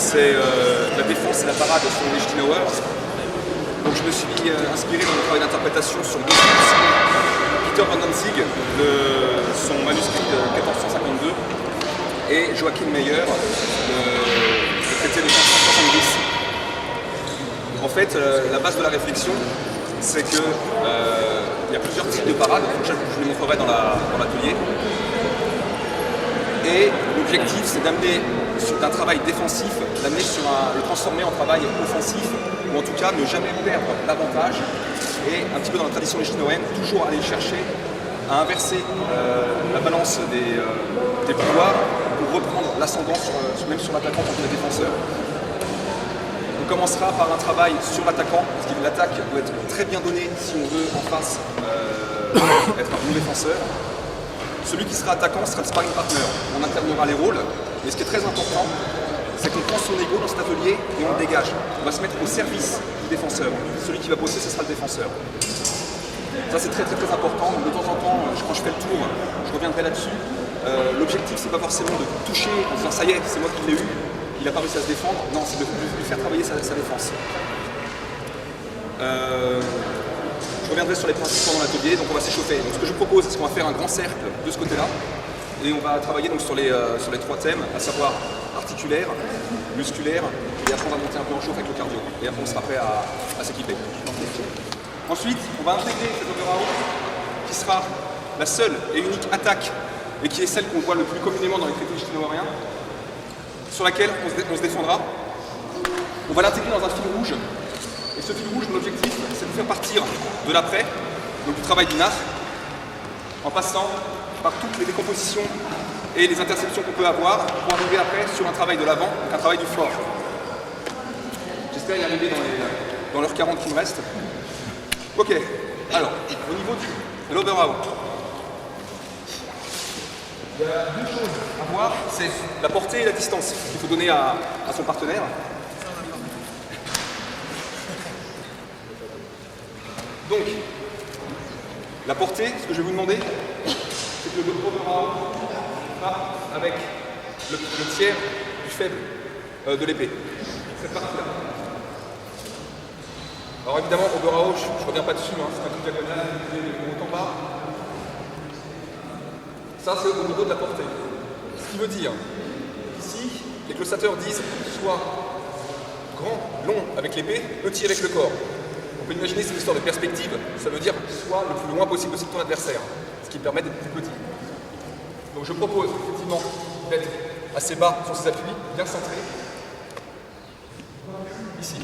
c'est la défense et la parade sur les Lichtenauer. Donc je me suis inspiré dans mon travail d'interprétation sur deux sources. Peter von Danzig, son manuscrit de 1452, et Joachim Meyer, le traité de 1570. En fait, la base de la réflexion, c'est que il y a plusieurs types de parades, je vous les montrerai dans l'atelier. Et l'objectif, c'est d'amener d'un travail défensif, le transformer en travail offensif, ou en tout cas ne jamais perdre l'avantage, et un petit peu dans la tradition lichtenauerienne, toujours aller chercher à inverser la balance des pouvoirs pour reprendre l'ascendant même sur l'attaquant contre le défenseur. On commencera par un travail sur l'attaquant, parce que l'attaque doit être très bien donnée si on veut en face être un bon défenseur. Celui qui sera attaquant sera le sparring partner. On alternera les rôles, mais ce qui est très important, c'est qu'on prend son ego dans cet atelier et on le dégage. On va se mettre au service du défenseur. Celui qui va bosser, ce sera le défenseur. Ça, c'est très important. De temps en temps, quand je fais le tour, je reviendrai là-dessus. L'objectif, c'est pas forcément de toucher en disant ça y est, c'est moi qui l'ai eu, il n'a pas réussi à se défendre. Non, c'est de lui faire travailler sa défense. Je reviendrai sur les principes pendant l'atelier, donc on va s'échauffer. Donc ce que je propose, c'est qu'on va faire un grand cercle de ce côté-là, et on va travailler donc sur les trois thèmes, à savoir articulaire, musculaire, et après on va monter un peu en chauffe avec le cardio. Et après on sera prêt à s'équiper. Ensuite, on va intégrer cette overhouse qui sera la seule et unique attaque, et qui est celle qu'on voit le plus communément dans les traités lichtenaueriens, sur laquelle on se défendra. On va l'intégrer dans un fil rouge. Et ce fil rouge, mon objectif, c'est de faire partir de l'après, donc du travail d'Inach, en passant par toutes les décompositions et les interceptions qu'on peut avoir pour arriver après sur un travail de l'avant, donc un travail du floor. J'espère y arriver dans l'heure 40 qui me reste. Ok, alors, au niveau de l'overhouse, il y a deux choses à voir, c'est la portée et la distance qu'il faut donner à son partenaire. Donc, la portée, ce que je vais vous demander, c'est que le overhouse part avec le tiers du faible de l'épée. Cette partie-là. Alors évidemment, overhouse, je ne reviens pas dessus, hein, c'est un coup diagonal, de haut en bas. Ça, c'est au niveau de la portée. Ce qui veut dire, ici, les glossateurs disent soit grand, long avec l'épée, petit avec le corps. On peut imaginer, c'est une histoire de perspective, ça veut dire soit le plus loin possible aussi de ton adversaire, ce qui permet d'être plus petit. Donc je propose effectivement d'être assez bas sur ses appuis, bien centré. Ici.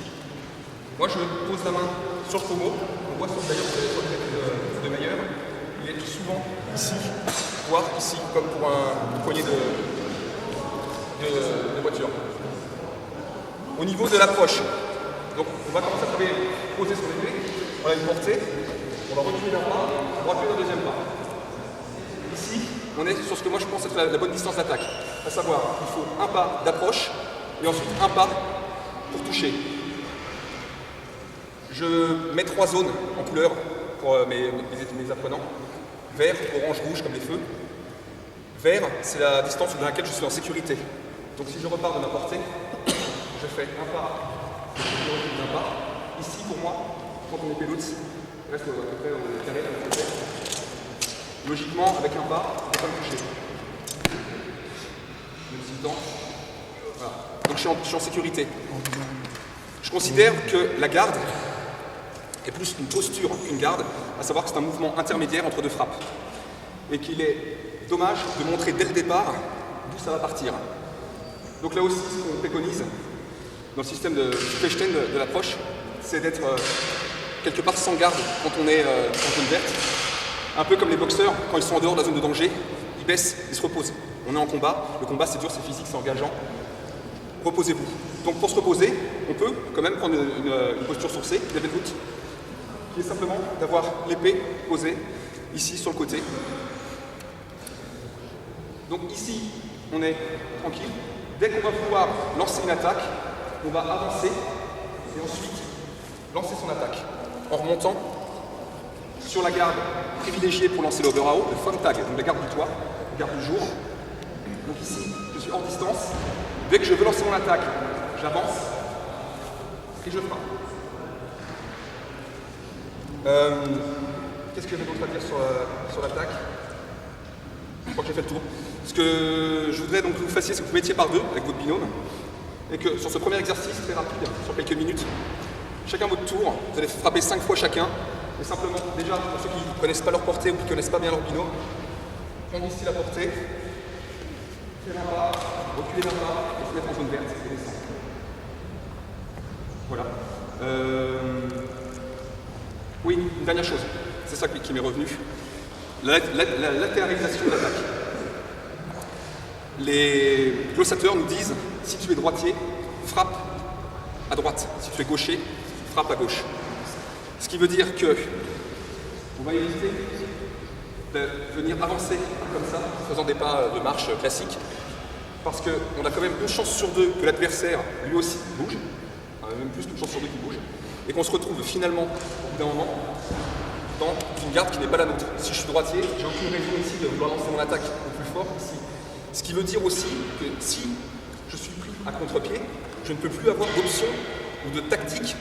Moi je pose la main sur le pommeau, on voit d'ailleurs sur le tête de Meyer, il est souvent ici, voire ici, comme pour une poignée de voiture. Au niveau de l'approche, donc on va commencer à travailler, poser sur l'épée, on a une portée, on va reculer d'un pas, on va appuyer d'un deuxième pas. Ici, on est sur ce que moi je pense être la bonne distance d'attaque, à savoir il faut un pas d'approche et ensuite un pas pour toucher. Je mets trois zones en couleur pour mes apprenants. Vert, orange, rouge comme les feux. Vert, c'est la distance dans laquelle je suis en sécurité. Donc si je repars de ma portée, je fais un pas. D'un pas. Ici, pour moi, quand on est pelote, reste à peu près au carré, logiquement, avec un pas, on ne peut pas me toucher. Même si le temps. Voilà. Donc je suis en sécurité. Je considère que la garde est plus une posture qu'une garde, à savoir que c'est un mouvement intermédiaire entre deux frappes. Et qu'il est dommage de montrer dès le départ d'où ça va partir. Donc là aussi, ce qu'on préconise, dans le système de Flechten de l'approche, c'est d'être quelque part sans garde quand on est en zone verte. Un peu comme les boxeurs, quand ils sont en dehors de la zone de danger, ils baissent, ils se reposent. On est en combat, le combat c'est dur, c'est physique, c'est engageant. Reposez-vous. Donc pour se reposer, on peut quand même prendre une posture sourcée, David Wood, qui est simplement d'avoir l'épée posée ici sur le côté. Donc ici, on est tranquille. Dès qu'on va pouvoir lancer une attaque, on va avancer et ensuite lancer son attaque en remontant sur la garde privilégiée pour lancer l'overhouse, le front tag, donc la garde du toit, la garde du jour. Donc ici, je suis hors distance. Dès que je veux lancer mon attaque, j'avance et je frappe. Qu'est-ce que j'ai d'autre à dire sur l'attaque? Je crois que j'ai fait le tour. Ce que je voudrais donc que vous fassiez, c'est que vous mettiez par deux avec votre binôme et que sur ce premier exercice très rapide, sur quelques minutes, chacun votre tour, vous allez frapper 5 fois chacun. Et simplement, déjà, pour ceux qui ne connaissent pas leur portée ou qui ne connaissent pas bien leur binôme, prendre ici la portée, faire un pas, reculer d'un pas et se mettre en zone verte et descendre. Voilà. Oui, une dernière chose, c'est ça qui m'est revenu. La latéralisation de l'attaque. Les glossateurs nous disent, si tu es droitier, frappe à droite. Si tu es gaucher, frappe à gauche. Ce qui veut dire que on va éviter de venir avancer comme ça, en faisant des pas de marche classiques, parce qu'on a quand même une chance sur deux que l'adversaire, lui aussi, bouge, même plus qu'une chance sur deux qu'il bouge, et qu'on se retrouve finalement, au bout d'un moment, dans une garde qui n'est pas la nôtre. Si je suis droitier, j'ai aucune raison ici de vouloir lancer mon attaque au plus fort ici. Ce qui veut dire aussi que si je suis pris à contre-pied, je ne peux plus avoir d'option ou de tactique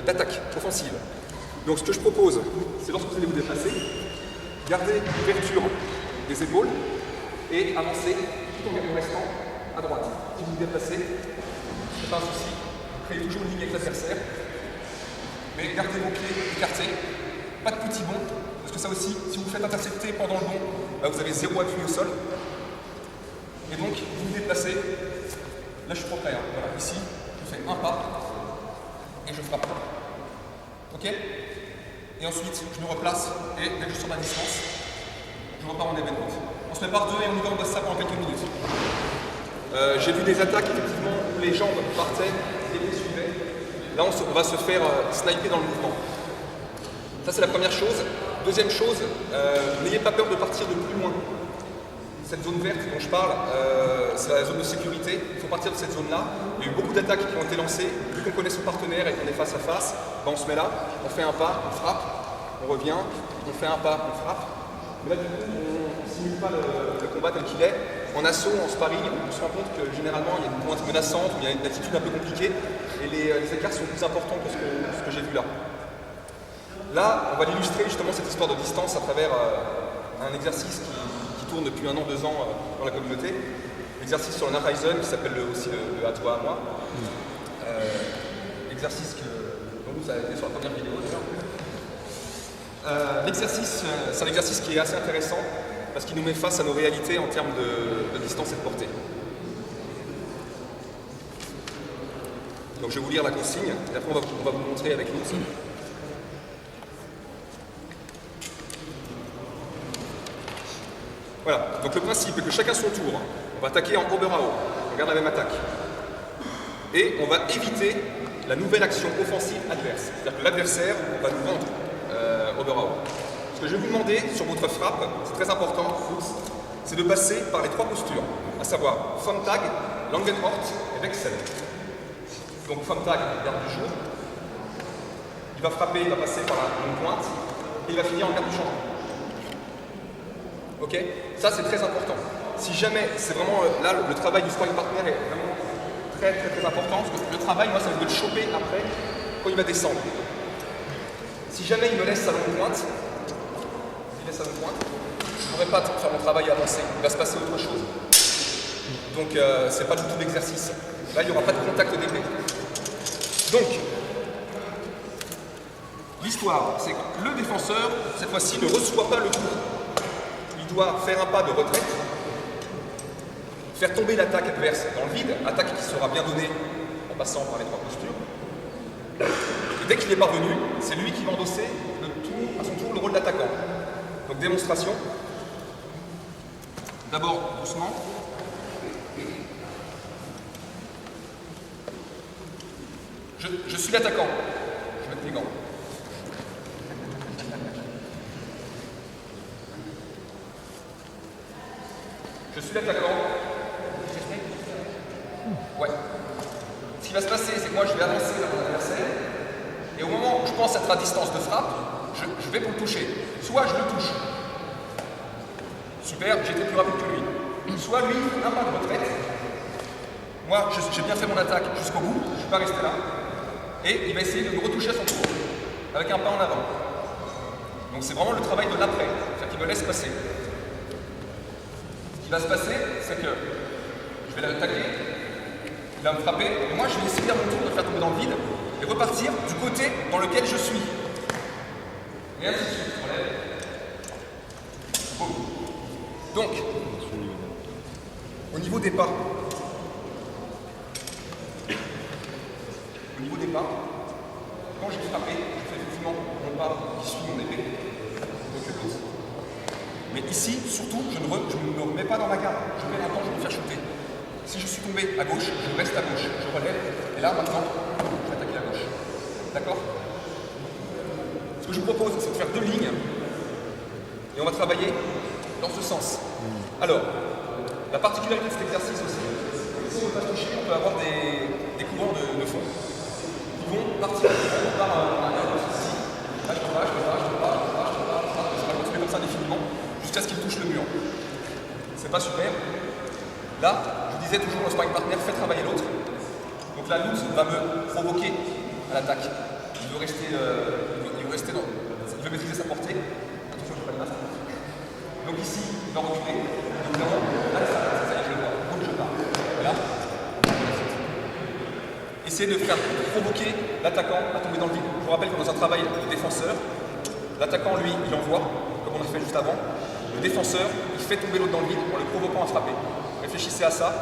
d'attaque offensive. Donc ce que je propose, c'est lorsque vous allez vous déplacer, garder l'ouverture des épaules et avancer tout en restant à droite. Si vous vous déplacez, c'est pas un souci, créez toujours une ligne avec l'adversaire, mais gardez vos pieds écartés, pas de petits bonds, parce que ça aussi, si vous faites intercepter pendant le bond, bah vous avez 0 appui au sol. Et donc, vous vous déplacez, là je suis trop près, hein. Voilà, ici, je fais un pas, et je frappe. Ok? Et ensuite, je me replace, et dès que je sors de la distance, je repars en événement. On se met par deux et on y va, on bosse ça pendant quelques minutes. J'ai vu des attaques, effectivement, où les jambes partaient, et les suivaient. Là, on va se faire sniper dans le mouvement. Ça, c'est la première chose. Deuxième chose, n'ayez pas peur de partir de plus loin. Cette zone verte dont je parle, c'est la zone de sécurité. Il faut partir de cette zone-là. Il y a eu beaucoup d'attaques qui ont été lancées. Vu qu'on connaît son partenaire et qu'on est face à face, ben on se met là, on fait un pas, on frappe, on revient, on fait un pas, on frappe. Mais là, du coup, on ne simule pas le combat tel qu'il est. En assaut, en sparring, on se rend compte que généralement, il y a une pointe menaçante, il y a une attitude un peu compliquée, et les écarts sont plus importants que ce que j'ai vu là. Là, on va l'illustrer justement cette histoire de distance à travers un exercice qui tourne depuis 1 an, 2 ans dans la communauté. L'exercice sur le Horizon qui s'appelle aussi le à toi, à moi. L'exercice dont vous avez été sur la première vidéo déjà. L'exercice, c'est un exercice qui est assez intéressant parce qu'il nous met face à nos réalités en termes de distance et de portée. Donc je vais vous lire la consigne et après on va vous montrer avec nous. Voilà, donc le principe est que chacun son tour, on va attaquer en Oberao, on garde la même attaque. Et on va éviter la nouvelle action offensive adverse. C'est-à-dire que l'adversaire va nous vendre Oberao. Ce que je vais vous demander sur votre frappe, c'est très important, c'est de passer par les 3 postures, à savoir Fontag, Langenhort et Wechsel. Donc Fontag, garde du jour. Il va frapper, il va passer par la longue pointe et il va finir en garde du changement. Ok? Ça c'est très important. Si jamais, c'est vraiment là le travail du sparring partner est vraiment très important, parce que le travail, moi, ça va être de le choper après quand il va descendre. Si jamais il me laisse sa longue pointe, je ne pourrai pas faire mon travail et avancer. Il va se passer autre chose. Donc c'est pas du tout l'exercice. Là, il n'y aura pas de contact d'épée. Donc, l'histoire, c'est que le défenseur, cette fois-ci, ne reçoit pas le coup. Il doit faire un pas de retraite, faire tomber l'attaque adverse dans le vide, attaque qui sera bien donnée en passant par les 3 postures. Et dès qu'il est parvenu, c'est lui qui va endosser à son tour le rôle d'attaquant. Donc démonstration. D'abord doucement. Je suis l'attaquant. Je vais mettre les gants. Je suis l'attaquant. Ouais. Ce qui va se passer, c'est que moi je vais avancer vers mon adversaire. Et au moment où je pense être à distance de frappe, je vais pour le toucher. Soit je le touche. Super, j'ai été plus rapide que lui. Soit lui, un pas de retraite. Moi, j'ai bien fait mon attaque jusqu'au bout, je ne suis pas resté là. Et il va essayer de me retoucher à son tour, avec un pas en avant. Donc c'est vraiment le travail de l'après, c'est-à-dire qu'il me laisse passer. Ce qui va se passer, c'est que je vais l'attaquer, il va me frapper, et moi je vais essayer à mon tour de faire tomber dans le vide et repartir du côté dans lequel je suis. Et ainsi de suite, je relève. Boum. Donc, au niveau des pas, quand j'ai frappé, je fais effectivement mon pas qui suit mon épée. Mais ici, surtout, je ne me remets pas dans ma garde. Je perds un temps, je vais me faire shooter. Si je suis tombé à gauche, je reste à gauche. Je relève, et là, maintenant, je vais attaquer à gauche. D'accord? Ce que je vous propose, c'est de faire 2 lignes, et on va travailler dans ce sens. Alors, la particularité de cet exercice aussi, si on ne veut pas se toucher, on peut avoir des courants de fond qui vont partir par un ici. Là, je te bats, ça va continuer comme ça indéfiniment jusqu'à ce qu'il touche le mur. C'est pas super. Là, je disais toujours au sparring partner, fais travailler l'autre. Donc là, l'autre va me provoquer à l'attaque. Il veut rester dans. Il veut maîtriser sa portée. Attention, je ne vais pas le masque. Donc ici, il va reculer. Donc là, ça y est, je le vois. Donc je pars. Voilà. Essayez de faire provoquer l'attaquant à tomber dans le vide. Je vous rappelle que dans un travail de défenseur, l'attaquant, lui, il envoie, comme on a fait juste avant. Le défenseur, il fait tomber l'autre dans le vide en le provoquant à frapper. Réfléchissez à ça.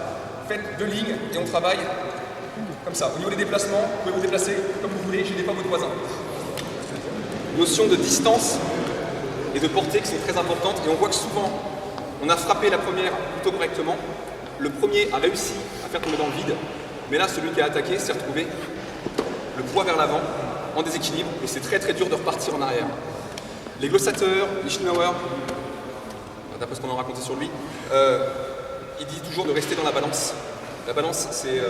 Faites 2 lignes et on travaille comme ça. Au niveau des déplacements, vous pouvez vous déplacer comme vous voulez, gênez pas votre voisin. Notion de distance et de portée qui sont très importantes. Et on voit que souvent, on a frappé la première plutôt correctement. Le premier a réussi à faire tomber dans le vide. Mais là, celui qui a attaqué s'est retrouvé le poids vers l'avant, en déséquilibre, et c'est très très dur de repartir en arrière. Les glossateurs, Lichtenauer, d'après ce qu'on a raconté sur lui, il dit toujours de rester dans la balance. La balance, c'est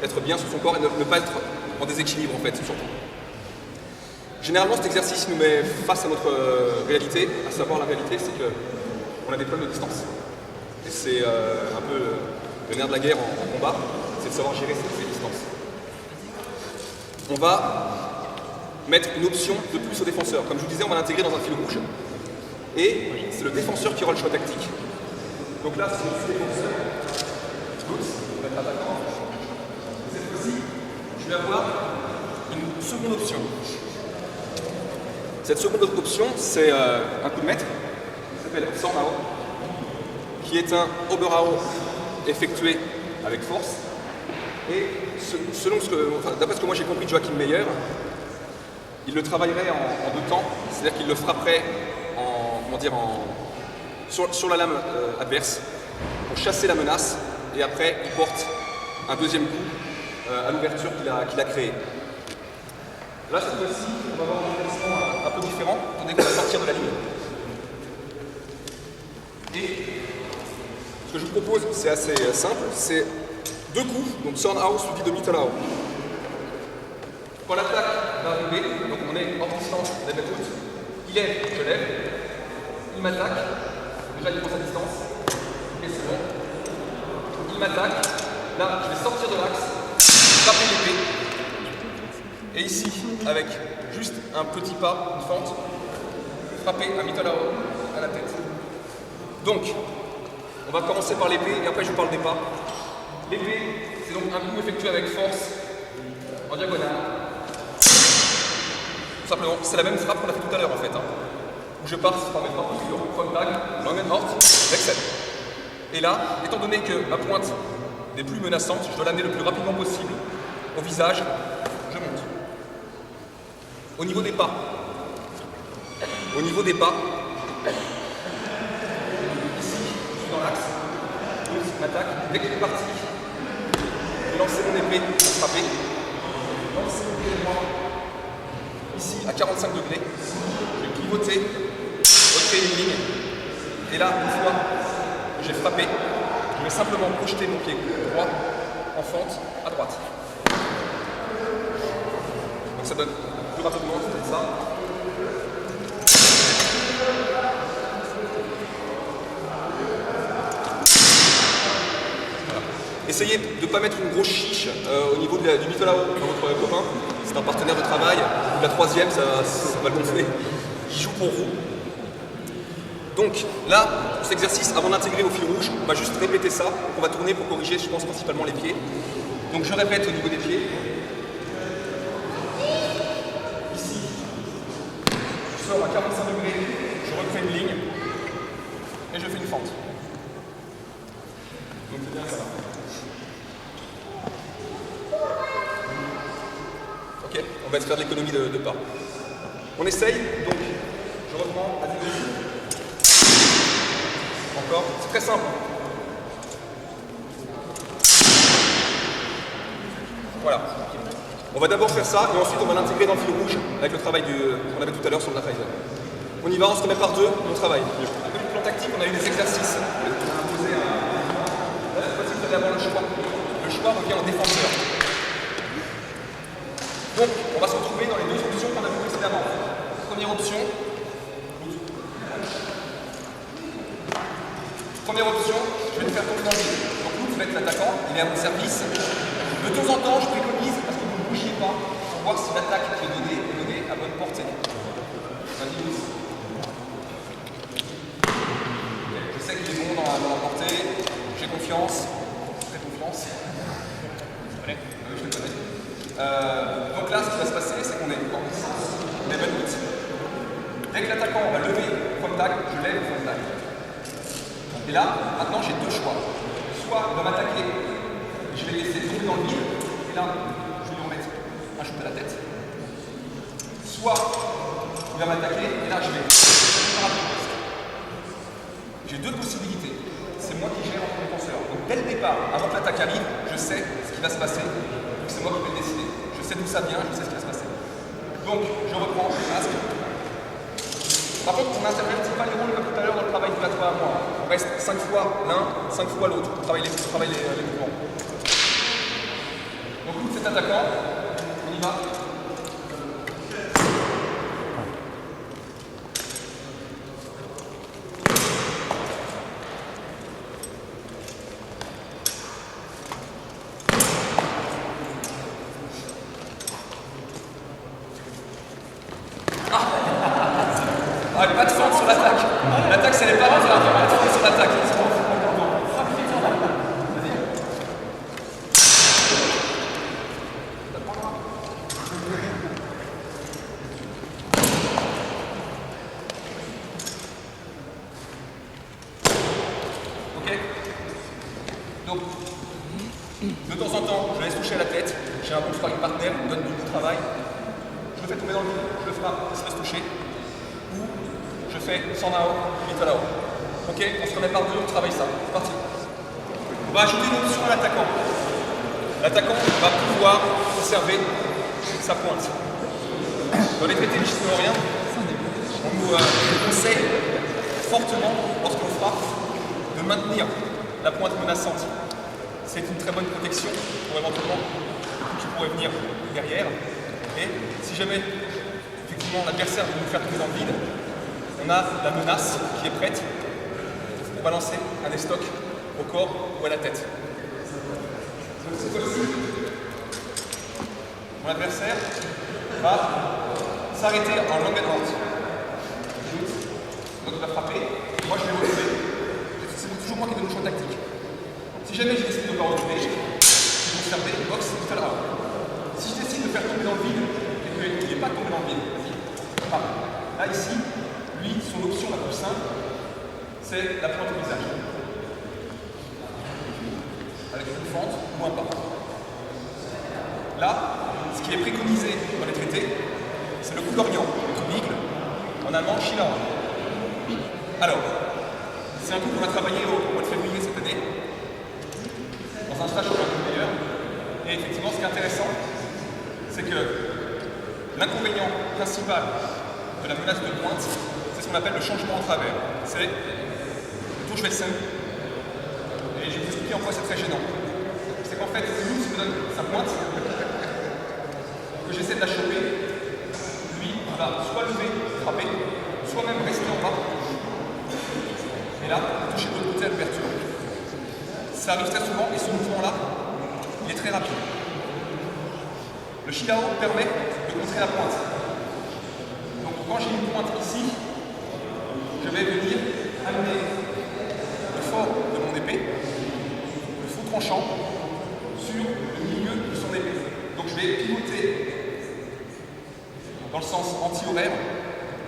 être bien sur son corps et ne pas être en déséquilibre en fait, surtout. Généralement, cet exercice nous met face à notre réalité, à savoir la réalité, c'est qu'on a des problèmes de distance. Et c'est un peu le nerf de la guerre en combat, c'est de savoir gérer ces distances. On va mettre une option de plus au défenseur. Comme je vous disais, on va l'intégrer dans un fil rouge. Et c'est le défenseur qui aura le choix tactique. Donc là, c'est le défenseur. On va être attaquant. Cette fois-ci, je vais avoir une seconde option. Cette seconde option, c'est un coup de maître, qui s'appelle Zornau, qui est un Oberau effectué avec force. Et selon d'après ce que moi j'ai compris de Joachim Meyer, il le travaillerait en 2 temps, c'est-à-dire qu'il le frapperait sur la lame adverse pour chasser la menace, et après il porte un deuxième coup à l'ouverture qu'il a créée. Là, cette fois-ci, on va avoir un déplacement un peu différent, étant donné qu'on va sortir de la ligne. Et ce que je vous propose, c'est assez simple, c'est 2 coups, donc Zornau suivi de Mittelau. Quand l'attaque va arriver, donc on est hors distance des méthodes, il lève, je lève, il m'attaque, déjà il prend sa distance, et c'est bon. Il m'attaque, là je vais sortir de l'axe, frapper l'épée, et ici, avec juste un petit pas, une fente, frapper à Mittelau à la tête. Donc, on va commencer par l'épée, et après je vous parle des pas. L'épée, c'est donc un coup effectué avec force, en diagonale. Tout simplement, c'est la même frappe qu'on a fait tout à l'heure en fait. Où je pars par mes frappes sur Frontag, Langenhort, Wechsel. Et là, étant donné que ma pointe n'est plus menaçante, je dois l'amener le plus rapidement possible au visage, je monte. Au niveau des pas, ici, je suis dans l'axe, l'autre m'attaque, dès qu'il est parti, je vais lancer mon épée pour frapper, lancer mon pied droit, ici à 45 degrés, je vais pivoter, recréer une ligne, et là, une fois que j'ai frappé, je vais simplement projeter mon pied droit en fente à droite. Donc ça donne plus rapidement, c'est ça. Essayez de ne pas mettre une grosse chiche au niveau du Mittelao dans votre copain. C'est un partenaire de travail. La troisième, ça va le gonfler. Il joue pour vous. Donc là, pour cet exercice, avant d'intégrer au fil rouge, on va juste répéter ça. Donc on va tourner pour corriger, je pense, principalement les pieds. Donc je répète au niveau des pieds. Ici, je sors à 45 degrés, je refais une ligne et je fais une fente. Donc c'est bien ça. Ok, on va se faire de l'économie de pas. On essaye, donc je reprends à 10 minutes. Encore, c'est très simple. Voilà. On va d'abord faire ça et ensuite on va l'intégrer dans le fil rouge avec le travail qu'on avait tout à l'heure sur le Lafayette. On y va, on se remet par deux, on travaille. Un peu du plan tactique, on a eu des exercices. On a imposé là, cette fois-ci, vous allez avoir le choix. Le choix revient en défenseur. Donc, on va se retrouver dans les deux options qu'on a vues précédemment. Première option. Première option, je vais le faire tomber dans le vide. Donc vous êtes l'attaquant, il est à mon service. De temps en temps, je préconise, parce que vous ne bougiez pas, pour voir si l'attaque qui est donnée à bonne portée. Je sais qu'il est bon dans la portée, j'ai confiance, très confiance. Je le connais. Donc là, ce qui va se passer, c'est qu'on est en distance, on est à bonne route. Dès que l'attaquant va lever le point de tag, je lève le point de tag. Et là, maintenant, j'ai deux choix. Soit il va m'attaquer, je vais le laisser tomber dans le vide, et là, je vais lui remettre un shoot à la tête. Soit il va m'attaquer, et là, je vais j'ai deux possibilités. C'est moi qui gère en tant que défenseur. Donc dès le départ, avant que l'attaque arrive, je sais ce qui va se passer. Donc c'est moi qui vais le décider. Je sais d'où ça vient, je sais ce qui va se passer. Donc je reprends le masque. Par contre, on n'intervertit pas les rôles comme tout à l'heure dans le travail de la 3 à moi. On reste 5 fois l'un, 5 fois l'autre. On travaille les mouvements. Donc vous, cet attaquant, on y va. Ah, pas de fente sur l'attaque. L'attaque, ça n'est pas dans la pas de fente sur l'attaque. Ok. Donc, de temps en temps, je laisse toucher à la tête. J'ai un bon sparring partner, on me donne du bon travail. Je le fais tomber dans le vide, je le frappe, il se laisse toucher. Ou je fais 100 Nao, 8 Nao. Ok, on se remet par deux, on travaille ça. C'est parti. On va ajouter une option à l'attaquant. L'attaquant va pouvoir conserver sa pointe. Dans les traités législoriens, on nous conseille fortement, lorsqu'on frappe, de maintenir la pointe menaçante. C'est une très bonne protection pour éventuellement le coup qui pourrait venir derrière. Et si jamais effectivement l'adversaire veut nous faire tomber dans le vide, on a la menace qui est prête pour balancer un estoc au corps ou à la tête. Donc cette fois-ci, mon adversaire va s'arrêter en long hand. Donc il va frapper, moi je vais relever. C'est toujours moi qui donne le choix tactique. Si jamais je décide de ne pas reculer, je vais conserver le box tout à l'heure. Si je décide de faire tomber dans le vide, et qu'il n'est pas tombé dans le vide, là ici, lui, son option la plus simple, c'est la pointe au visage. Avec une fente ou un pas. Là, ce qui est préconisé dans les traités, c'est le coup d'Orient, le bigle, en allemand, Schiller. Alors, c'est un coup qu'on a travaillé au mois de février cette année, dans un stage au meilleur. Et effectivement, ce qui est intéressant, c'est que l'inconvénient principal de la menace de pointe, c'est ce qu'on appelle le changement en travers. C'est le Touchwechsel. Et je vais vous expliquer en quoi c'est très gênant. C'est qu'en fait, si me donne sa pointe, que j'essaie de la choper, lui, il va soit lever, frapper, soit même rester en bas. Et là, toucher de l'autre côté à l'ouverture. Ça arrive très souvent, et ce mouvement-là, est très rapide. Le Shilao permet de contrer la pointe. Donc quand j'ai une pointe ici, je vais venir amener le fort de mon épée, le faux tranchant, sur le milieu de son épée. Donc je vais pivoter dans le sens anti-horaire,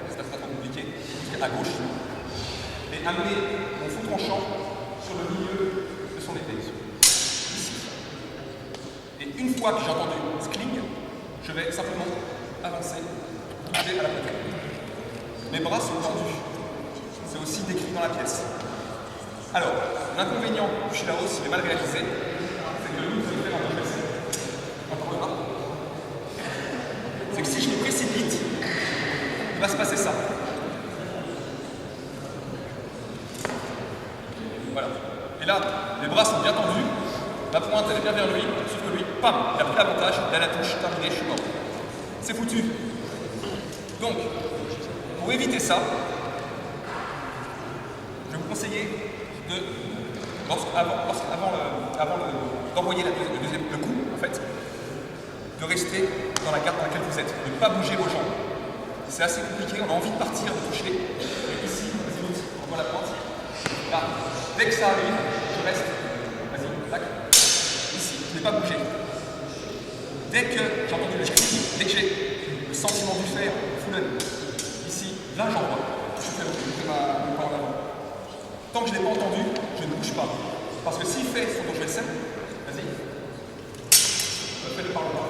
c'est pas trop compliqué, à gauche, et amener mon faux tranchant sur le milieu de son épée, ici. Et une fois que j'ai entendu ce cling, je vais simplement avancer, toucher à la poitrine. Mes bras sont tendus. C'est aussi décrit dans la pièce. Alors, l'inconvénient du Shilao, s'il est mal réalisé, c'est que nous, c'est faire un peu encore là. C'est que si je me précipite, il va se passer ça. Voilà. Et là, les bras sont bien tendus, la pointe elle est bien vers lui, sauf que lui, pam, il a pris l'avantage, il a la touche, terminé, je suis mort. C'est foutu. Donc, pour éviter ça, je vais vous conseiller de, avant d'envoyer le coup, en fait, de rester dans la garde dans laquelle vous êtes, de ne pas bouger vos jambes. C'est assez compliqué, on a envie de partir, de toucher. Et ici, on voit la pointe. Là, dès que ça arrive, je reste. Vas-y, tac. Ici, je n'ai pas bougé. Dès que j'ai entendu le cri, dès que j'ai le sentiment du fer, Funen, ici, là j'envoie. Je fais mon pas en avant. Tant que je ne l'ai pas entendu, je ne bouge pas. Parce que s'il fait son dojo SM, vas-y, fais-le par le bas.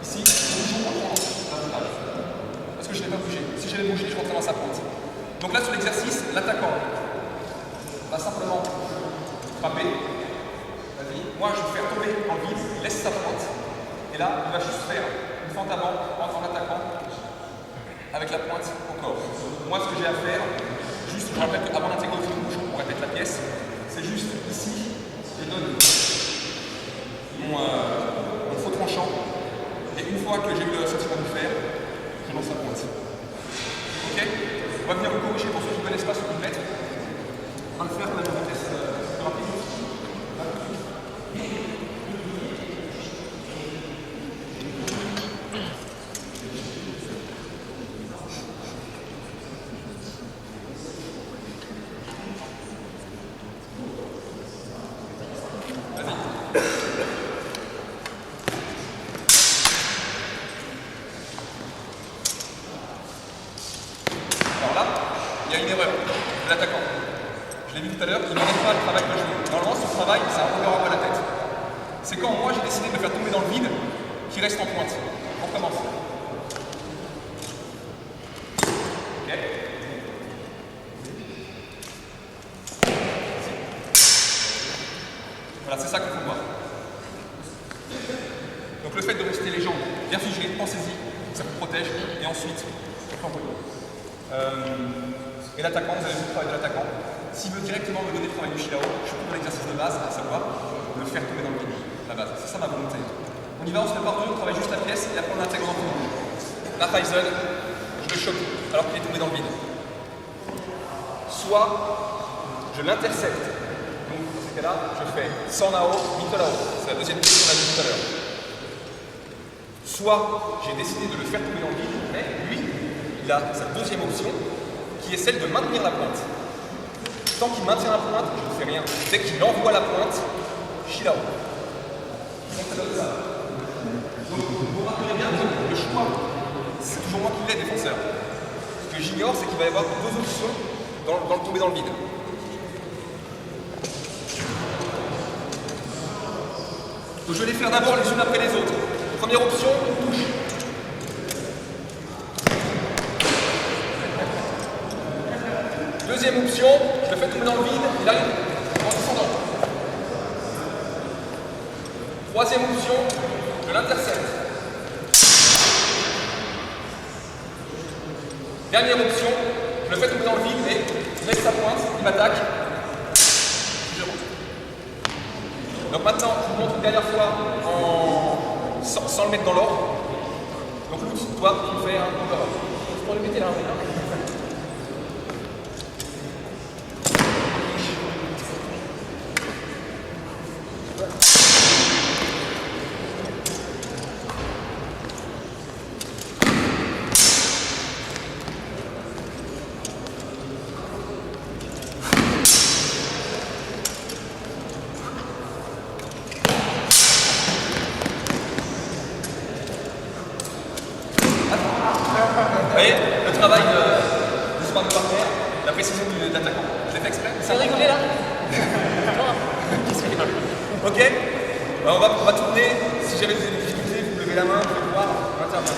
Ici, toujours en l'avantage. Parce que je n'ai pas bougé. Si j'avais bougé, je rentrais dans sa pointe. Donc là, sur l'exercice, l'attaquant va simplement frapper. Vas-y. Moi, je vais faire tomber en vide, il laisse sa pointe. Et là, il va juste faire une fente avant en attaquant avec la pointe au corps. Moi, ce que j'ai à faire, juste, je rappelle qu'avant d'intégrer au fil rouge, on répète la pièce, c'est juste ici, je donne mon faux tranchant. Et une fois que j'ai eu le sentiment du fer, je lance la pointe. Ok? On va venir vous corriger pour ceux qui ne connaissent pas ce coup de mètre. On va le faire à une vitesse rapide. Il y a une erreur de l'attaquant. Je l'ai vu tout à l'heure, il ne n'arrête pas le travail que je fais. Normalement, ce travail, c'est un regard à la tête. C'est quand moi, j'ai décidé de me faire tomber dans le vide, qu'il reste en pointe. On recommence. Ok. Voilà, c'est ça qu'il faut voir. Donc le fait de rester les jambes bien figées, pensez-y, ça vous protège, et ensuite, et l'attaquant, vous avez vu le travail de l'attaquant. S'il veut directement me donner le travail du Shilao, je fais l'exercice de base, à savoir le faire tomber dans le vide, la base. C'est ça ma volonté. On y va, on se prépare deux, on travaille juste la pièce et après on intègre dans le rouge. La Ryzen, je le choque alors qu'il est tombé dans le vide. Soit je l'intercepte. Donc dans ce cas-là, je fais Sanao, Mitolao. C'est la deuxième question qu'on a vue tout à l'heure. Soit j'ai décidé de le faire tomber dans le vide, mais lui, il a sa deuxième option, qui est celle de maintenir la pointe. Tant qu'il maintient la pointe, je ne fais rien. Dès qu'il envoie la pointe, Shilao. Donc vous remarquerez bien que le choix, c'est toujours moi qui l'ai, défenseur. Ce que j'ignore, c'est qu'il va y avoir deux options dans le tomber dans le vide. Donc je vais les faire d'abord les unes après les autres. Première option, touche. Deuxième option, je le fais tomber dans le vide, il arrive en descendant. Troisième option, je l'intercepte. Dernière option, je le fais tomber dans le vide, mais il laisse sa pointe, il m'attaque. Je rentre. Donc maintenant, je vous montre une dernière fois sans le mettre dans l'ordre. Donc l'outil, toi, tu fais un cover. Je peux le mettre là. voyez, le travail du sparring partner, la précision de l'attaquant. Je l'ai fait exprès. C'est rigolé là. Ok, on va tourner. Si jamais vous avez des difficultés, vous levez la main, vous pouvez voir, on intervient.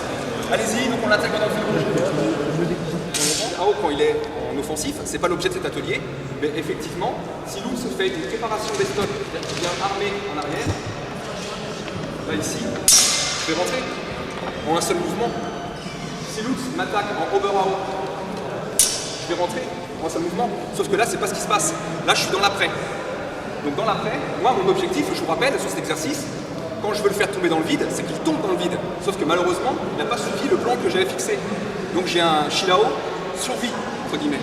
Allez-y, donc on l'attaque dans le fil rouge. Quand il est en offensif, c'est pas l'objet de cet atelier, mais effectivement, si Lutz se fait une préparation des stocks, c'est-à-dire qu'il vient armé en arrière, là ici, je vais rentrer en un seul mouvement. Si Lutz m'attaque en overhour, je vais rentrer en un seul mouvement. Sauf que là, c'est pas ce qui se passe. Là, je suis dans l'après. Donc dans l'après, moi, mon objectif, je vous rappelle, sur cet exercice, quand je veux le faire tomber dans le vide, c'est qu'il tombe dans le vide. Sauf que malheureusement, il n'a pas suivi le plan que j'avais fixé. Donc j'ai un Shilao survie, entre guillemets.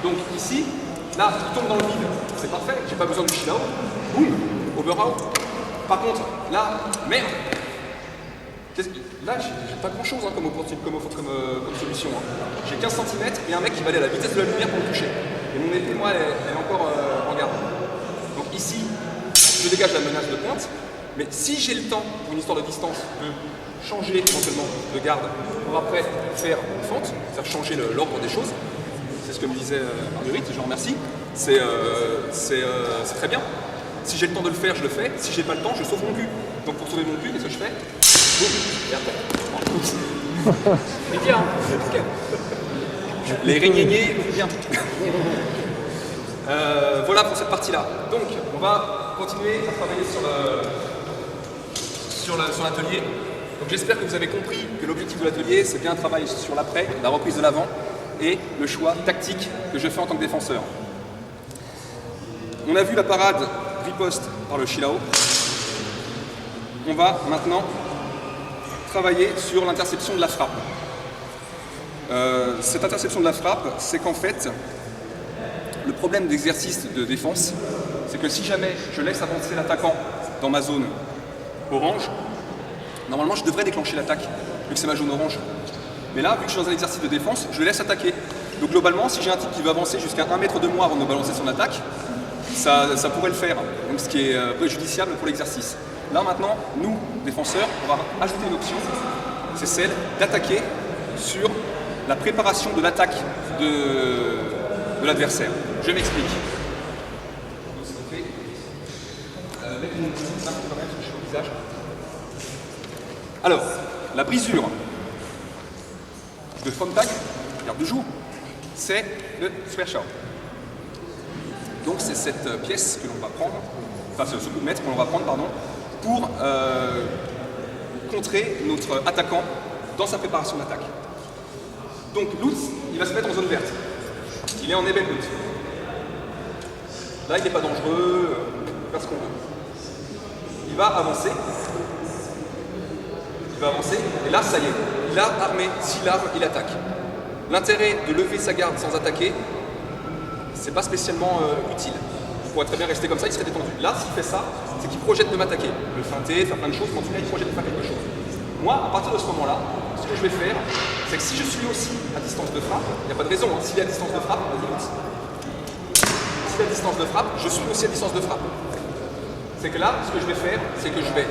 Donc ici, là, il tombe dans le vide. C'est parfait, j'ai pas besoin de Shilao. Boum, overhour. Par contre, là, merde. Là, j'ai pas grand chose comme solution. Hein. J'ai 15 cm et un mec qui va aller à la vitesse de la lumière pour me toucher. Et mon épée, moi, elle est encore en garde. Donc ici, je dégage la menace de pointe. Mais si j'ai le temps, pour une histoire de distance, de changer éventuellement de garde pour après faire une fente, c'est-à-dire changer l'ordre des choses, c'est ce que me disait Marguerite, je vous remercie, c'est très bien. Si j'ai le temps de le faire, je le fais. Si j'ai pas le temps, je sauve mon cul. Donc pour sauver mon cul, qu'est-ce que je fais? Boum, et après. C'est bien. Les rignéniers, bien. Voilà pour cette partie-là. Donc, on va continuer à travailler sur l'atelier. Donc j'espère que vous avez compris que l'objectif de l'atelier, c'est bien un travail sur l'après, la reprise de l'avant et le choix tactique que je fais en tant que défenseur. On a vu la parade riposte par le Shilao. On va maintenant travailler sur l'interception de la frappe. Cette interception de la frappe, c'est qu'en fait, le problème d'exercice de défense, c'est que si jamais je laisse avancer l'attaquant dans ma zone orange, normalement je devrais déclencher l'attaque, vu que c'est ma zone orange. Mais là, vu que je suis dans un exercice de défense, je le laisse attaquer. Donc globalement, si j'ai un type qui veut avancer jusqu'à 1 mètre de moi avant de balancer son attaque, ça pourrait le faire. Donc ce qui est préjudiciable pour l'exercice. Là maintenant, nous, défenseurs, on va ajouter une option, c'est celle d'attaquer sur la préparation de l'attaque de l'adversaire. Je m'explique. Alors, la brisure de Frontag, garde du jour, c'est le Schwerschau. Donc c'est cette pièce que l'on va prendre, enfin ce coup de maître que l'on va prendre, pardon, pour contrer notre attaquant dans sa préparation d'attaque. Donc Lutz, il va se mettre en zone verte. Il est en Eben Lutz. Là, il n'est pas dangereux, faire ce qu'on veut. Il va avancer. Il va avancer, et là, ça y est. Il a armé, s'il arme, il attaque. L'intérêt de lever sa garde sans attaquer, c'est pas spécialement utile. Il pourrait très bien rester comme ça, il serait détendu. Là, s'il fait ça, c'est qu'il projette de m'attaquer. Le feinter, faire plein de choses, mais en tout cas, il projette de faire quelque chose. Moi, à partir de ce moment-là, ce que je vais faire, c'est que si je suis aussi à distance de frappe, il n'y a pas de raison, hein. S'il est à distance de frappe, vas-y, Lutz. S'il est à distance de frappe, je suis aussi à distance de frappe. C'est que là, ce que je vais faire, c'est que je vais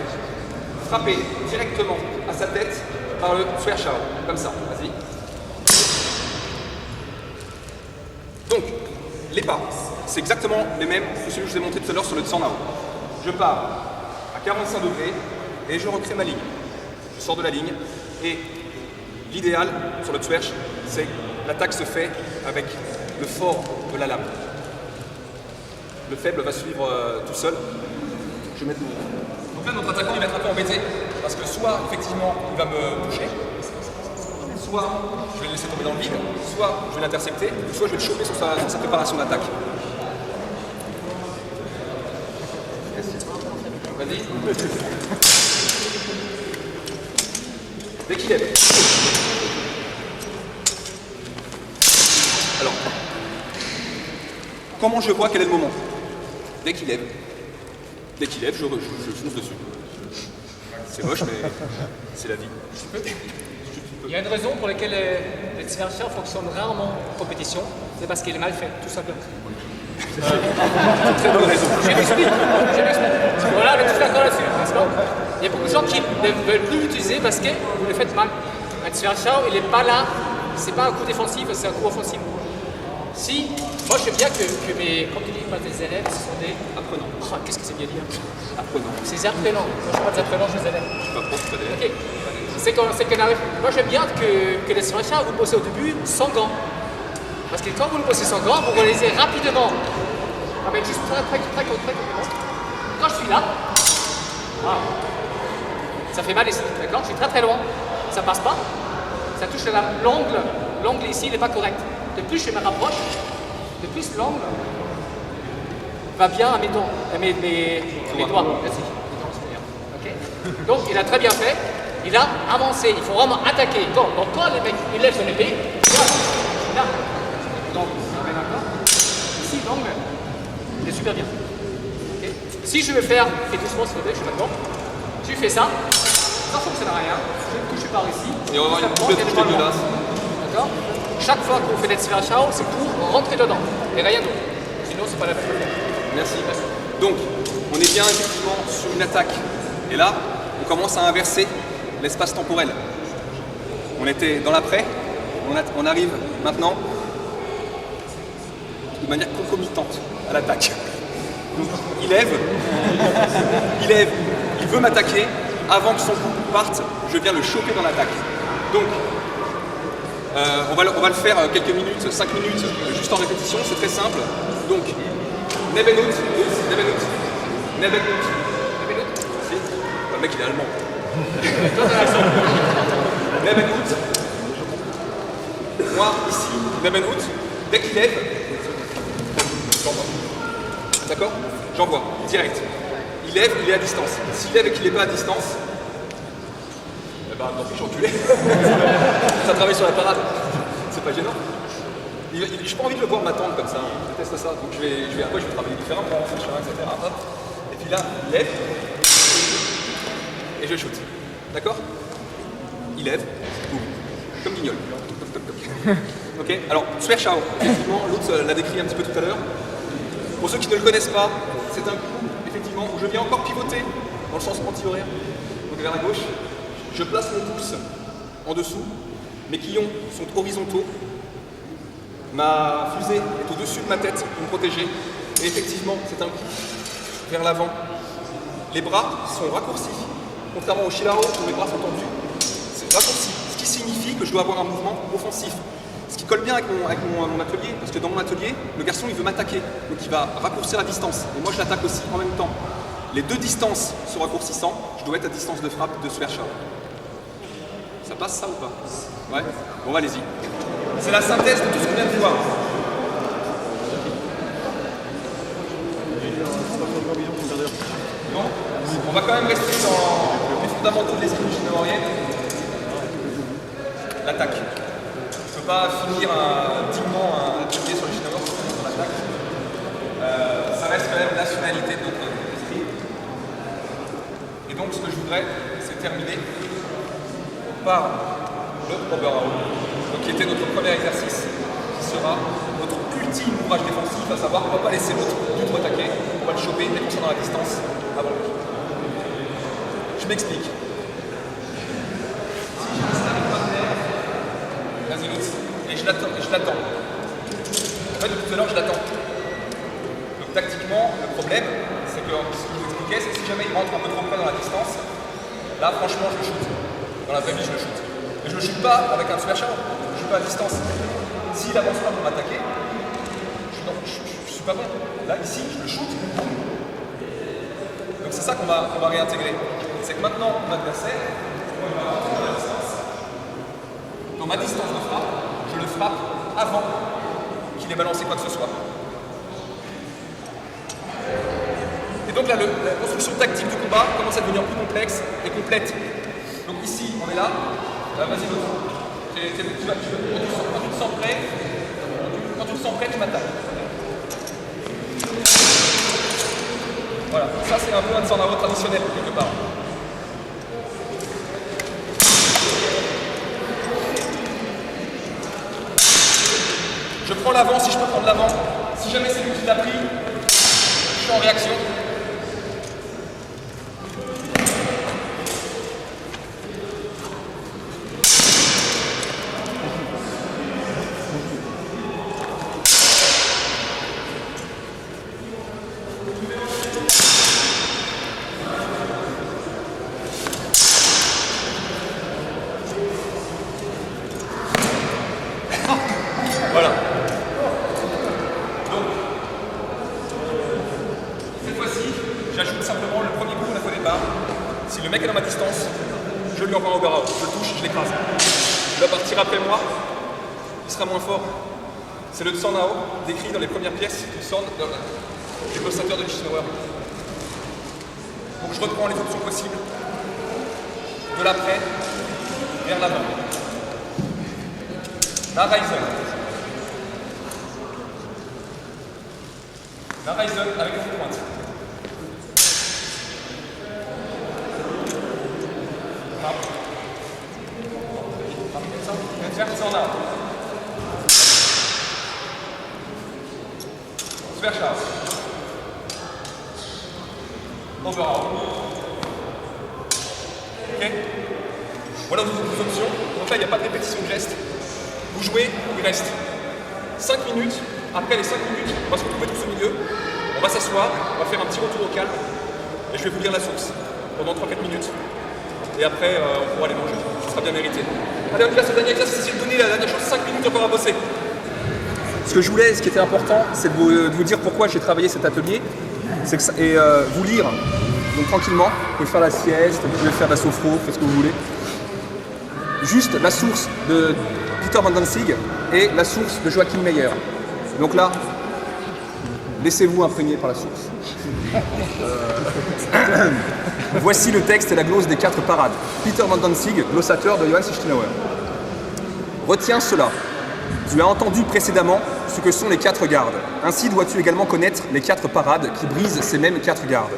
frapper directement à sa tête par le Schwerschau, comme ça, vas-y. Donc, les pas, c'est exactement les mêmes que celui que je vous ai montré tout à l'heure sur le Tsanao. Je pars à 45 degrés et je recrée ma ligne. Je sors de la ligne et l'idéal sur le Schwersch, c'est que l'attaque se fait avec le fort de la lame. Le faible va suivre tout seul. Je vais mettre mon... Donc là, notre attaquant, il va être un peu embêté parce que soit, effectivement, il va me toucher, soit je vais le laisser tomber dans le vide, soit je vais l'intercepter, soit je vais le choper sur sa préparation d'attaque. Vas-y. Dès qu'il lève. Alors, comment je vois quel est le moment? Dès qu'il lève. Dès qu'il lève, je fonce dessus. C'est moche, mais c'est la vie. Il y a une raison pour laquelle le Schwerschau fonctionne rarement en compétition, c'est parce qu'il est mal fait, tout simplement. Très bonne raison. Je m'explique. Voilà, on est tous d'accord là-dessus, n'est-ce pas? Il y a beaucoup de gens qui ne veulent plus l'utiliser parce que vous le faites mal. Le Schwerschau, il n'est pas là c'est pas un coup défensif, c'est un coup offensif. Si, moi je sais bien que mes, comme tu dis, pas des élèves, ce sont des Apprenants. Oh, qu'est-ce que c'est bien dit? Apprenants. C'est des apprenants. Moi je suis pas des apprenants, je suis des élèves. Je suis pas prof, pas d'élève. Ok. C'est qu'on arrive. Moi j'aime bien que les slasher vous bossez au début sans gants. Parce que quand vous le bossez sans gants, vous réalisez rapidement. Avec juste très rapidement. Quand je suis là, wow, ça fait mal ici, d'accord? Je suis très loin, ça passe pas. Ça touche l'angle. L'angle ici n'est pas correct. De plus je me rapproche, de plus l'angle va bien à mes doigts. Merci. Okay. Donc il a très bien fait. Il a avancé. Il faut vraiment attaquer. Donc quand le mec il lève son épée, là. Donc on est d'accord. Ici l'angle il est super bien. Okay. Si je veux faire, fais doucement s'il vous plaît, je suis d'accord. Tu fais ça fonctionne à rien. Je touche par ici. Et on va avoir une coupe de touche dégueulasse. D'accord. Chaque fois qu'on fait des Zwerchhau, c'est pour rentrer dedans. Et rien d'autre. Sinon, c'est pas la peine. Merci. Donc, on est bien effectivement sur une attaque. Et là, on commence à inverser l'espace temporel. On était dans l'après, on arrive maintenant de manière concomitante à l'attaque. Donc, il lève, il veut m'attaquer. Avant que son coup parte, je viens le choper dans l'attaque. Donc, on va le faire quelques minutes, 5 minutes, juste en répétition, c'est très simple. Donc, Nebenut. Si, le mec il est allemand. Nebenut. Moi, ici, Nebenut. Dès qu'il lève, j'envoie. D'accord? J'envoie, direct. Il lève, il est à distance. S'il lève et qu'il n'est pas à distance, eh ben, tant pis, j'enculé. Ça travaille sur la parade. C'est pas gênant. Je n'ai pas envie de le voir m'attendre comme ça. Je déteste ça. Donc je vais travailler différemment, etc. Hop. Et puis là, il lève. Et je shoot. D'accord? Il lève. Boum. Comme Guignol. Ok? Alors, Zwerchhau, effectivement, l'autre l'a décrit un petit peu tout à l'heure. Pour ceux qui ne le connaissent pas, c'est un coup, effectivement, où je viens encore pivoter dans le sens anti-horaire, donc vers la gauche. Je place mon pouce en dessous, mes quillons sont horizontaux, ma fusée est au-dessus de ma tête pour me protéger, et effectivement, c'est un coup vers l'avant. Les bras sont raccourcis, contrairement au Shilao où mes bras sont tendus, c'est raccourci, ce qui signifie que je dois avoir un mouvement offensif. Ce qui colle bien avec mon atelier, parce que dans mon atelier, le garçon il veut m'attaquer, donc il va raccourcir la distance, et moi je l'attaque aussi en même temps. Les deux distances se raccourcissant, je dois être à distance de frappe de Zwerchhau. Ça passe ça ou pas? Ouais? Bon, allez-y. C'est la synthèse de tout ce qu'on vient de voir. Non? On va quand même rester dans les fondamentaux de l'escrime shinno-orienne. L'attaque. Je ne peux pas finir dignement un atelier sur le shinno sans l'attaque. Ça reste quand même la finalité de notre esprit. Et donc ce que je voudrais, c'est terminer par le Oberhau, qui était notre premier exercice, qui sera notre ultime ouvrage défensif, à savoir on ne va pas laisser l'autre du tout attaquer, on va le choper dès qu'on sera dans la distance avant lui. Je m'explique. Si j'ai un slam partenaire, vas-y l'autre, et je l'attends. En fait, depuis tout à l'heure, je l'attends. Donc tactiquement, le problème, c'est que ce que je vous expliquais, c'est que si jamais il rentre un peu trop près dans la distance, là franchement je le shoot. Dans la vraie vie je le shoot. Mais je ne le shoot pas avec un Zwerchhau, je ne shoot pas à distance. S'il avance pas pour m'attaquer, je suis pas bon. Là ici je le shoot. Donc c'est ça qu'on va réintégrer. C'est que maintenant mon adversaire, moi, il va rentrer dans la distance. Dans ma distance de frappe, je le frappe avant qu'il ait balancé quoi que ce soit. Et donc là, la construction tactique du combat commence à devenir plus complexe et complète. Donc ici, on est là. Vas-y, l'autre. Quand tu te sens prêt, tu m'attaques. Voilà, ça c'est un peu un Zanao traditionnel quelque part. Je prends l'avant si je peux prendre l'avant. Si jamais c'est lui qui l'a pris, je suis en réaction. Si le mec est dans ma distance, je lui envoie un overout, je le touche, je l'écrase. Il va partir après moi, il sera moins fort. C'est le Tsornao, décrit dans les premières pièces du glossateur de Lichtenauer. Donc je reprends les options possibles, de l'après vers l'avant. La Ryzen. La Ryzen avec une pointe. Tsornao. Supercharge. Overall. Ok. Voilà vos options. Donc là, il n'y a pas de répétition de gestes. Vous jouez, il reste 5 minutes. Après les 5 minutes, on va se retrouver tous au milieu. On va s'asseoir, on va faire un petit retour au calme. Et je vais vous lire la source pendant 3-4 minutes. Et après, on pourra aller manger. Ce sera bien mérité. Allez, on y va sur le dernier exercice. Essayez de donner la dernière chose 5 minutes encore à bosser. Ce qui était important, c'est de vous dire pourquoi j'ai travaillé cet atelier. Et vous lire donc tranquillement. Vous pouvez faire la sieste, vous pouvez faire de la sophro, faites ce que vous voulez. Juste la source de Peter Van Danzig et la source de Joachim Meyer. Donc là, laissez-vous imprégner par la source. Voici le texte et la glose des 4 parades. Peter Van Danzig, glossateur de Johann Lichtenauer. Retiens cela. Tu as entendu précédemment ce que sont les 4 gardes. Ainsi dois-tu également connaître les 4 parades qui brisent ces mêmes 4 gardes.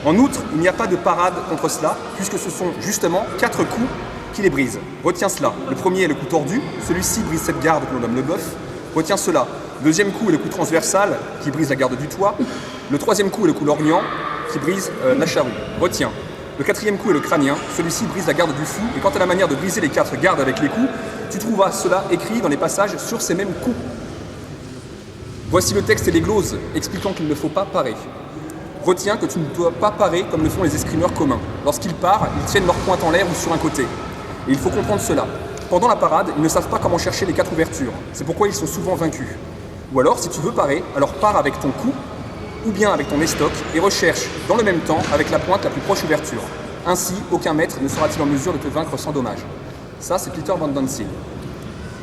En outre, il n'y a pas de parade contre cela, puisque ce sont justement 4 coups qui les brisent. Retiens cela. Le premier est le coup tordu, celui-ci brise cette garde que l'on nomme le bœuf. Retiens cela. Le deuxième coup est le coup transversal, qui brise la garde du toit. Le troisième coup est le coup lorgnant, qui brise la charrue. Retiens. Le quatrième coup est le crânien, celui-ci brise la garde du fou, et quant à la manière de briser les 4 gardes avec les coups, tu trouveras cela écrit dans les passages sur ces mêmes coups. Voici le texte et les gloses expliquant qu'il ne faut pas parer. Retiens que tu ne dois pas parer comme le font les escrimeurs communs. Lorsqu'ils parent, ils tiennent leur pointe en l'air ou sur un côté. Et il faut comprendre cela. Pendant la parade, ils ne savent pas comment chercher les 4 ouvertures. C'est pourquoi ils sont souvent vaincus. Ou alors, si tu veux parer, alors pars avec ton cou ou bien avec ton estoc et recherche dans le même temps avec la pointe la plus proche ouverture. Ainsi, aucun maître ne sera-t-il en mesure de te vaincre sans dommage. Ça, c'est Peter Van Danzig.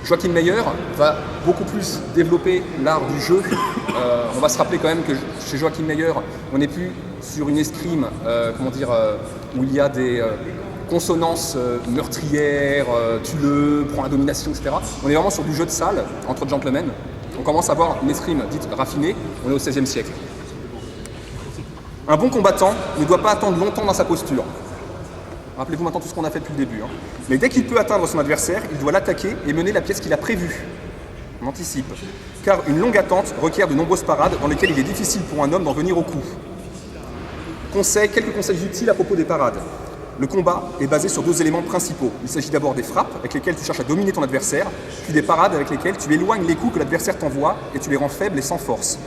Joachim Meyer va beaucoup plus développer l'art du jeu. On va se rappeler quand même que chez Joachim Meyer, on n'est plus sur une escrime, où il y a des consonances meurtrières, tu le, prends la domination, etc. On est vraiment sur du jeu de salle entre gentlemen. On commence à avoir une escrime dite raffinée, on est au XVIe siècle. Un bon combattant ne doit pas attendre longtemps dans sa posture. Rappelez-vous maintenant tout ce qu'on a fait depuis le début. Mais dès qu'il peut atteindre son adversaire, il doit l'attaquer et mener la pièce qu'il a prévue. On anticipe. Car une longue attente requiert de nombreuses parades dans lesquelles il est difficile pour un homme d'en venir au coup. Quelques conseils utiles à propos des parades. Le combat est basé sur 2 éléments principaux. Il s'agit d'abord des frappes avec lesquelles tu cherches à dominer ton adversaire, puis des parades avec lesquelles tu éloignes les coups que l'adversaire t'envoie et tu les rends faibles et sans force.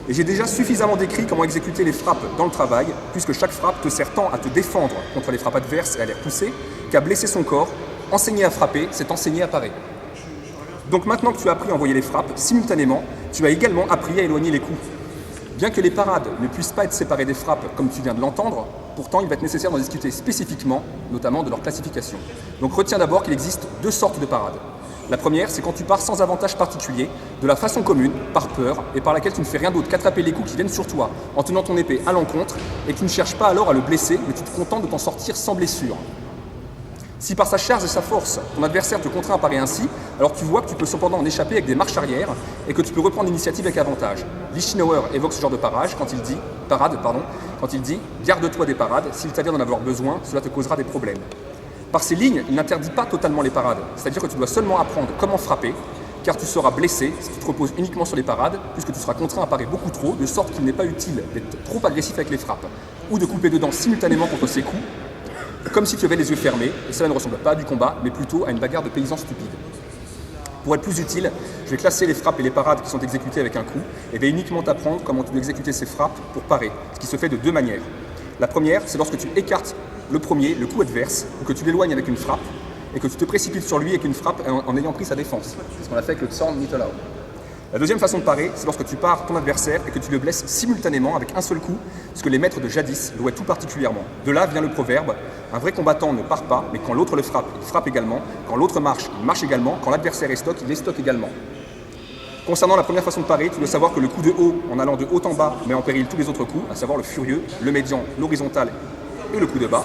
Et j'ai déjà suffisamment décrit comment exécuter les frappes dans le travail, puisque chaque frappe te sert tant à te défendre contre les frappes adverses et à les repousser, qu'à blesser son corps. Enseigner à frapper, c'est enseigner à parer. Donc maintenant que tu as appris à envoyer les frappes simultanément, tu as également appris à éloigner les coups. Bien que les parades ne puissent pas être séparées des frappes comme tu viens de l'entendre, pourtant il va être nécessaire d'en discuter spécifiquement, notamment de leur classification. Donc retiens d'abord qu'il existe 2 sortes de parades. La première, c'est quand tu pars sans avantage particulier, de la façon commune, par peur, et par laquelle tu ne fais rien d'autre qu'attraper les coups qui viennent sur toi en tenant ton épée à l'encontre, et tu ne cherches pas alors à le blesser, mais tu te contentes de t'en sortir sans blessure. Si par sa charge et sa force, ton adversaire te contraint à parer ainsi, alors tu vois que tu peux cependant en échapper avec des marches arrière, et que tu peux reprendre l'initiative avec avantage. Lichtenauer évoque ce genre de parade quand il dit « Garde-toi des parades, s'il t'avère d'en avoir besoin, cela te causera des problèmes ». Par ces lignes, il n'interdit pas totalement les parades, c'est-à-dire que tu dois seulement apprendre comment frapper, car tu seras blessé si tu te reposes uniquement sur les parades, puisque tu seras contraint à parer beaucoup trop, de sorte qu'il n'est pas utile d'être trop agressif avec les frappes, ou de couper dedans simultanément contre ces coups, comme si tu avais les yeux fermés, et cela ne ressemble pas à du combat, mais plutôt à une bagarre de paysans stupides. Pour être plus utile, je vais classer les frappes et les parades qui sont exécutées avec un coup, et vais uniquement t'apprendre comment tu dois exécuter ces frappes pour parer, ce qui se fait de 2 manières. La première, c'est lorsque tu écartes le coup adverse, ou que tu l'éloignes avec une frappe, et que tu te précipites sur lui avec une frappe en ayant pris sa défense. C'est ce qu'on a fait avec le Zorn Mittelau. La deuxième façon de parer, c'est lorsque tu pares ton adversaire et que tu le blesses simultanément avec un seul coup, ce que les maîtres de jadis louaient tout particulièrement. De là vient le proverbe Un vrai combattant ne part pas, mais quand l'autre le frappe, il frappe également. Quand l'autre marche, il marche également. Quand l'adversaire est stock, il est stock également. Concernant la première façon de parer, tu dois savoir que le coup de haut, en allant de haut en bas, met en péril tous les autres coups, à savoir le furieux, le médian, l'horizontal et le coup de bas.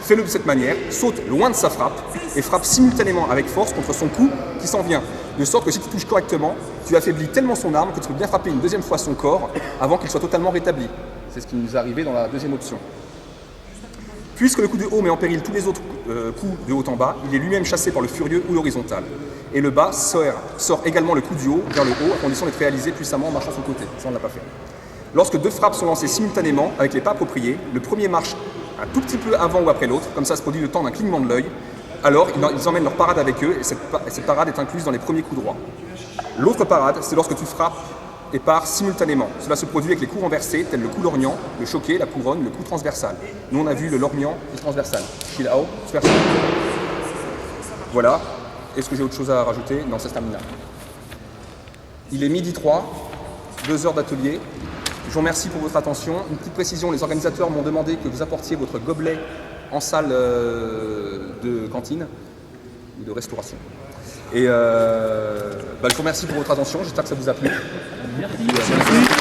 Fais-le de cette manière, saute loin de sa frappe et frappe simultanément avec force contre son coup qui s'en vient. De sorte que si tu touches correctement, tu affaiblis tellement son arme que tu peux bien frapper une deuxième fois son corps avant qu'il soit totalement rétabli. C'est ce qui nous est arrivé dans la deuxième option. Puisque le coup de haut met en péril tous les autres coups de haut en bas, il est lui-même chassé par le furieux ou l'horizontal. Et le bas sort également le coup du haut vers le haut, à condition d'être réalisé puissamment en marchant sur le côté. Ça, on ne l'a pas fait. Lorsque deux frappes sont lancées simultanément, avec les pas appropriés, le premier marche un tout petit peu avant ou après l'autre, comme ça se produit le temps d'un clignement de l'œil, alors ils emmènent leur parade avec eux, et cette parade est incluse dans les premiers coups droits. L'autre parade, c'est lorsque tu frappes et pars simultanément. Cela se produit avec les coups renversés, tels le coup lorgnant, le choqué, la couronne, le coup transversal. Nous, on a vu le lorgnant et le transversal. Shilao, transversal. Voilà. Est-ce que j'ai autre chose à rajouter? Non, ça se termine là. Il est midi 3, 2 heures d'atelier. Je vous remercie pour votre attention. Une petite précision, les organisateurs m'ont demandé que vous apportiez votre gobelet en salle de cantine ou de restauration. Et je vous remercie pour votre attention, j'espère que ça vous a plu. Merci.